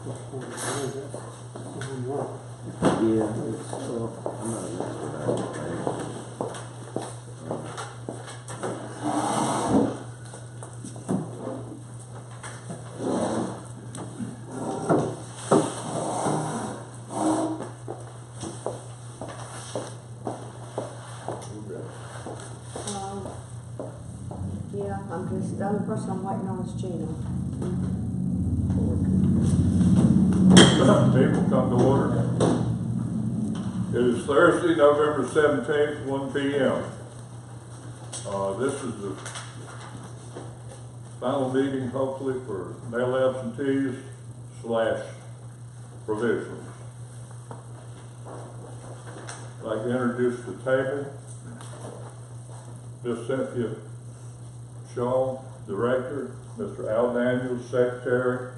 Yeah, it's, well, I'm not an expert at it. Yeah, the only person I'm waiting on is Gina. People come to order. It is Thursday, November 17th, 1 p.m. This is the final meeting, hopefully, for mail absentees / provisionals. I'd like to introduce the table. Ms. Cynthia Shaw, Director, Mr. Al Daniels, Secretary,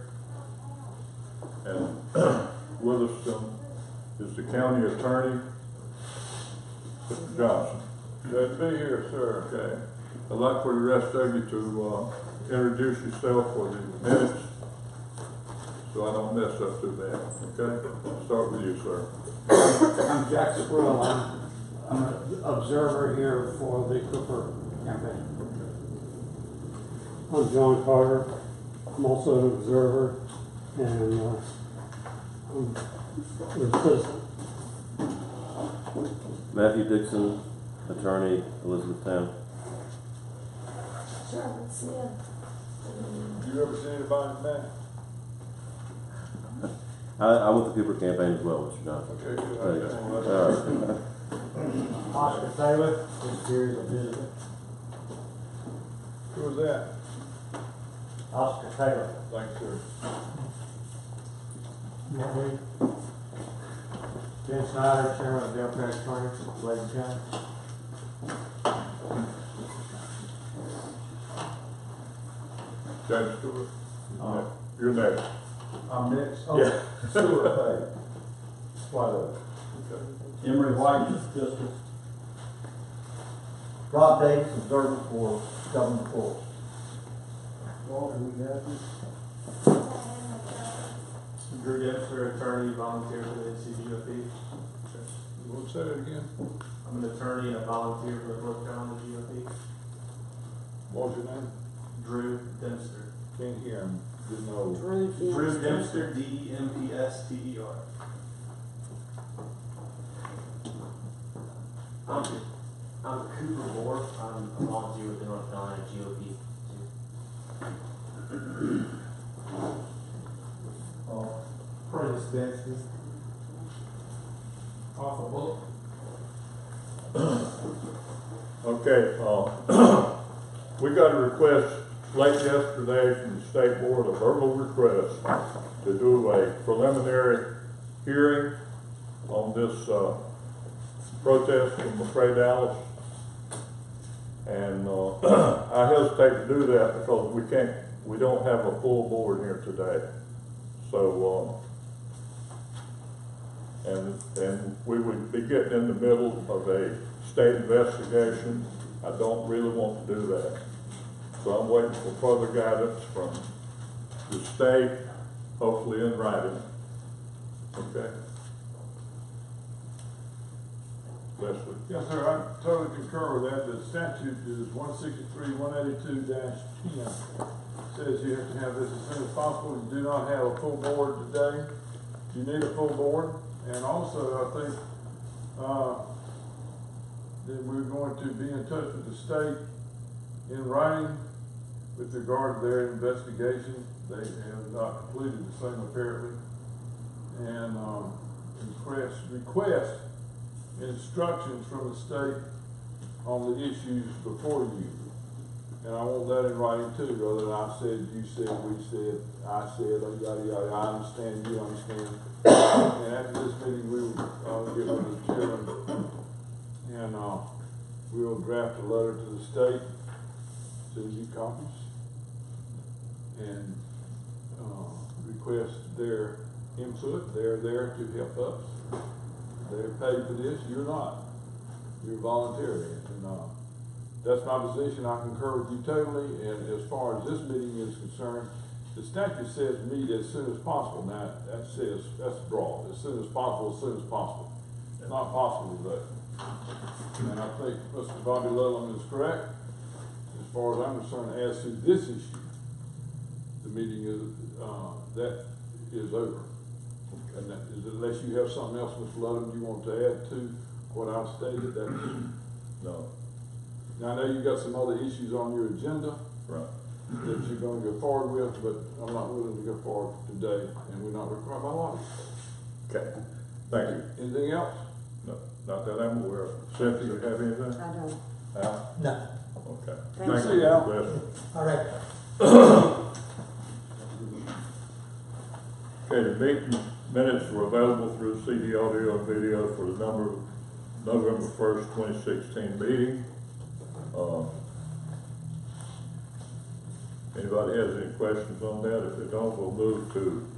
and with us is the County Attorney, Mr. Johnson. Glad to be here, sir. Okay. I'd like for the rest of you to introduce yourself for the minutes so I don't mess up too bad. Okay? I'll start with you, sir. I'm Jack Squirrel. I'm an observer here for the Cooper campaign. I'm John Carter. I'm also an observer, and I'm a citizen. Matthew Dixon, attorney, Elizabethtown. Sure, let's see it. You ever seen anybody in that? I'm with the Cooper campaign as well, Mr. Johnson. Okay, good. All right. Oscar Taylor, just curious of visiting. Who was that? Oscar Taylor. Thanks, sir. Ben Snyder, Chairman of the Democratic Party, Bladen County. James Stewart. You're next. I'm next. Oh, Yeah. Stewart Pay. White Oak. Emery White, Justice. Rob Davis, Observer for Government Court. Walter, we got you. Drew Dempster, attorney, volunteer for the NCGOP. We'll say that again. I'm an attorney and a volunteer for the North Carolina GOP. What was your name? Drew Dempster. Can't hear him. Didn't know. Drew Dempster, D-E-M-P-S-T-E-R. I'm Cooper Moore. I'm a volunteer with the North Carolina GOP. Prentice Bensky. Off a book. Okay, we got a request late yesterday from the State Board, a verbal request to do a preliminary hearing on this protest from McCray Dallas. And I hesitate to do that because we don't have a full board here today. So, and we would be getting in the middle of a state investigation. I don't really want to do that. So I'm waiting for further guidance from the state, hopefully in writing. Okay? Leslie. Yes, sir, I totally concur with that. The statute is 163-182-10. Says you have to have this as soon as possible. You do not have a full board today. You need a full board. And also, I think that we're going to be in touch with the state in writing with regard to their investigation. They have not completed the same apparently. And request instructions from the state on the issues before you. And I want that in writing too, rather than I said, you said, we said, I said, yada, yada, I understand, you understand. And after this meeting, we will get with the chairman and we will draft a letter to the state, send you copies, and request their input. They're there to help us. They're paid for this, you're not. You're volunteering, and that's my position. I concur with you totally, and as far as this meeting is concerned, The statute says meet as soon as possible. Now, that says, that's broad, as soon as possible, as soon as possible. It's not possible today. And I think Mr. Bobby Lillum is correct, as far as I'm concerned, as to this issue. The meeting is, that is over. And that, unless you have something else, Mr. Lillum, you want to add to what I stated, that, no. Now, I know you got some other issues on your agenda. Right. That you're gonna go forward with, but I'm not willing to go forward today, and we're not required by law. Okay, thank you. Anything else? No, not that I'm aware of. Cynthia, you have anything? I don't. Al? No. Okay. Thank you. Al. Bless. All right. Okay, the meeting minutes were available through CD audio and video for the November 1st, 2016 meeting. Anybody has any questions on that? If they don't, we'll move to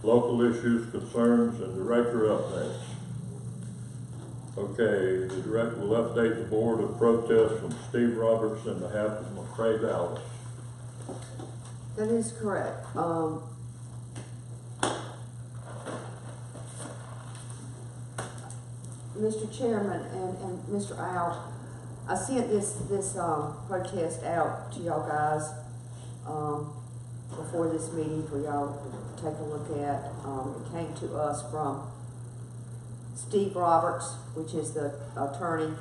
local issues, concerns, and director updates. Okay, the director will update the board of protest from Steve Roberts in behalf of McCrae Dallas. That is correct. Mr. Chairman and Mr. Al, I sent this protest out to y'all guys before this meeting for y'all to take a look at. It came to us from Steve Roberts, which is the attorney.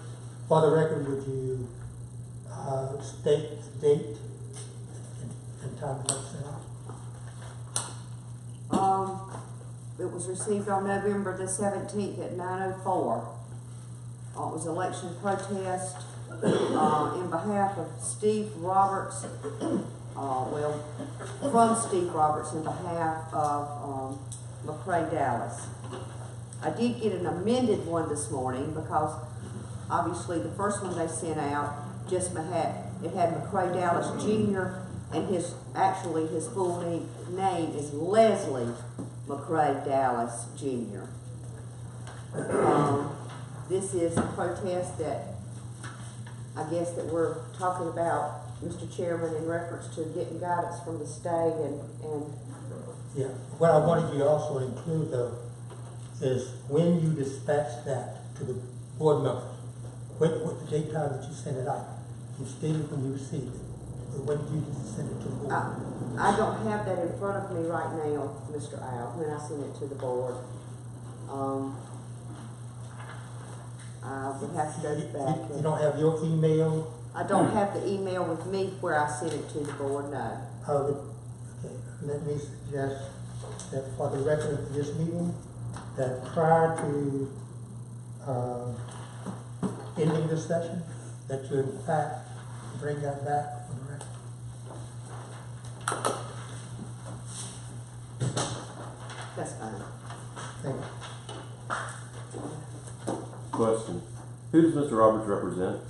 For the record, would you state the date and time that it's sent out? It was received on November the 17th at 9:04. It was election protest in behalf of Steve Roberts, from Steve Roberts in behalf of McCrae Dallas. I did get an amended one this morning because obviously the first one they sent out just had McCrae Dallas Jr. and his full name is Leslie McCrae Dallas Jr. This is a protest that I guess that we're talking about, Mr. Chairman, in reference to getting guidance from the state and Yeah. What I wanted you to also include, though, is when you dispatch that to the board members, what the date time that you sent it out. You stated when you received it, but when did you send it to the board? I don't have that in front of me right now, Mr. Al, when I send it to the board. I would have to go back. You don't have your email? I don't have the email with me where I sent it to the board, no. Okay, let me suggest that for the record of this meeting, that prior to ending this session, that you in fact bring that back for the record. That's fine. Thank you. Question. Who does Mr. Roberts represent?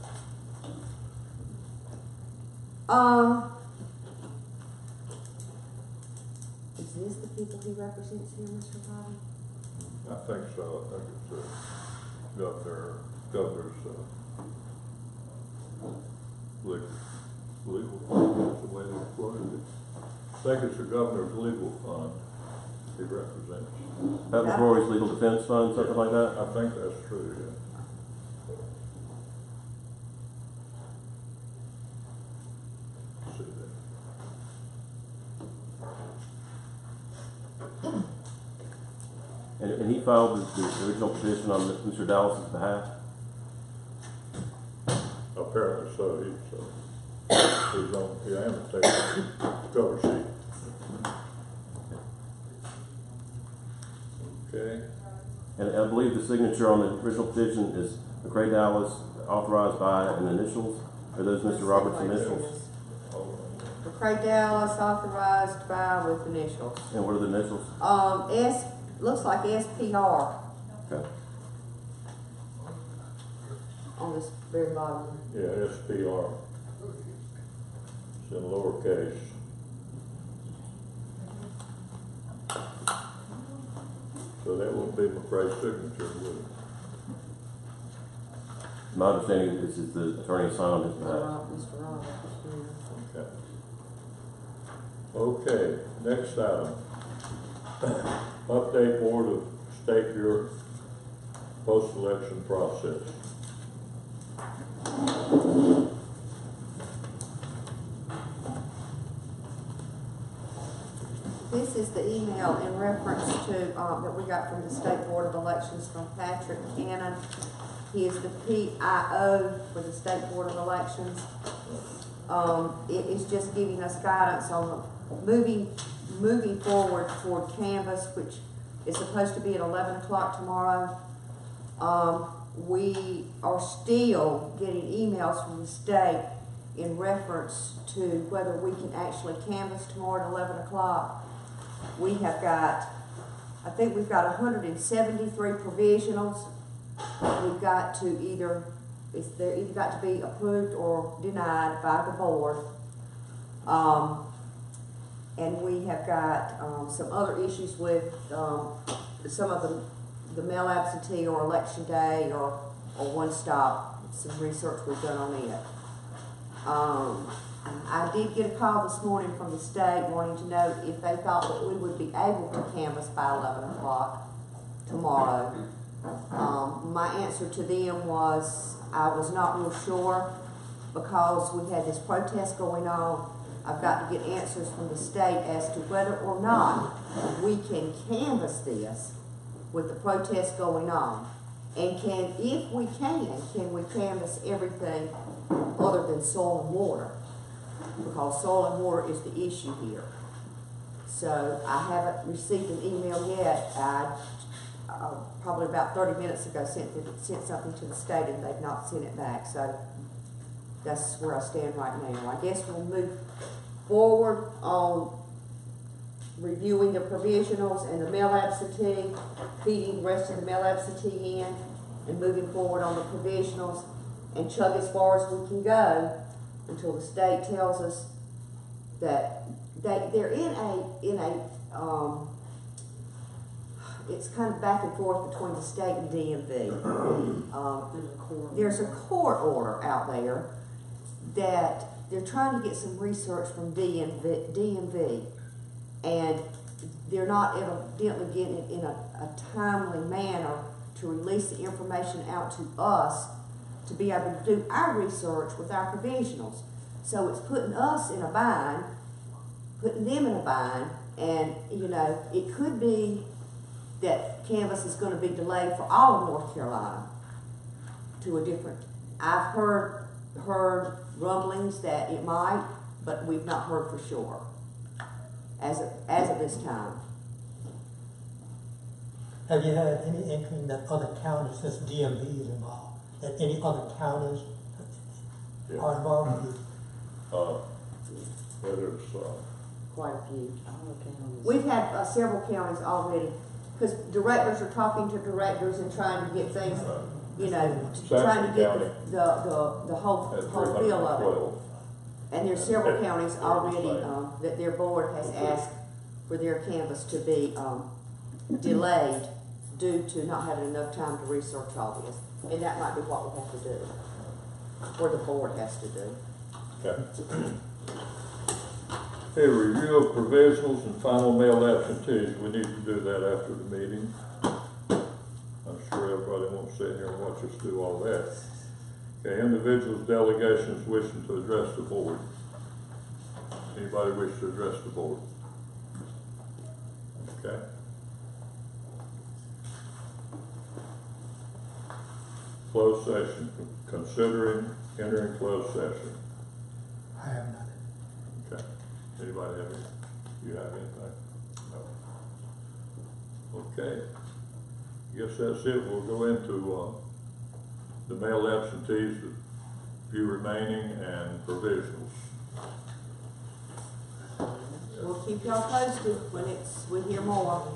Is this the people he represents here, Mr. Bobby? I think so. I think it's governor's legal, that's the way they quoted it. I think it's the governor's legal fund he represents. That was Rory's Legal Defense Fund, something like that? I think that's true, yeah. See that. And he filed the original petition on Mr. Dallas's behalf? Apparently so. He's on, he annotated the cover sheet. Okay. And I believe the signature on the original petition is McCrae Dallas, authorized by, and initials? Are those Mr. Roberts' initials? McCrae Dallas, authorized by with initials. And what are the initials? Looks like SPR Okay. on this very bottom. Yeah, SPR. It's in lowercase. So that would be McCrae's signature, would it? My understanding is this is the attorney signed on his behalf. Mr. Roberts, yeah. Okay. Okay, next item. Update Board of State Bureau post-election process. This is the email in reference to, that we got from the State Board of Elections from Patrick Cannon. He is the PIO for the State Board of Elections. It is just giving us guidance on moving forward toward canvass, which is supposed to be at 11 o'clock tomorrow. We are still getting emails from the state in reference to whether we can actually canvass tomorrow at 11 o'clock. We have got, I think we've got 173 provisionals. We've got to they're either got to be approved or denied by the board. And we have got some other issues with some of the mail absentee or election day or one stop, some research we've done on it. I did get a call this morning from the state wanting to know if they thought that we would be able to canvass by 11 o'clock tomorrow. My answer to them was I was not real sure because we had this protest going on. I've got to get answers from the state as to whether or not we can canvass this with the protest going on. And if we can we canvass everything other than soil and water? Because soil and water is the issue here. So I haven't received an email yet. I probably about 30 minutes ago sent something to the state and they've not sent it back. So that's where I stand right now. I guess we'll move forward on reviewing the provisionals and the mail absentee, feeding the rest of the mail absentee in, and moving forward on the provisionals and chug as far as we can go until the state tells us that they're in a it's kind of back and forth between the state and DMV. There's a court order out there that they're trying to get some research from DMV, and they're not evidently getting it in a timely manner to release the information out to us to be able to do our research with our provisionals. So it's putting us in a bind, putting them in a bind, and it could be that canvass is going to be delayed for all of North Carolina to a different. I've heard rumblings that it might, but we've not heard for sure as of this time. Have you had any inkling that other counties, since DMV is involved, that any other counties are involved? Whether it's Quite a few. We've had several counties already, because directors are talking to directors and trying to get things, trying to get the whole feel of it. And there's several counties already that their board has asked for their canvass to be delayed due to not having enough time to research all this. And that might be what we have to do, or the board has to do. Okay. Okay, review of provisionals and final mail absentees. We need to do that after the meeting. I'm sure everybody won't sit here and watch us do all that. Okay, individuals, delegations wishing to address the board. Anybody wish to address the board? Okay. Closed session. Considering entering closed session. I have none. Okay. Anybody have any? You have anything? No. Okay. Guess that's it. We'll go into the mail absentees, the few remaining, and provisionals. We'll keep y'all posted when we hear more.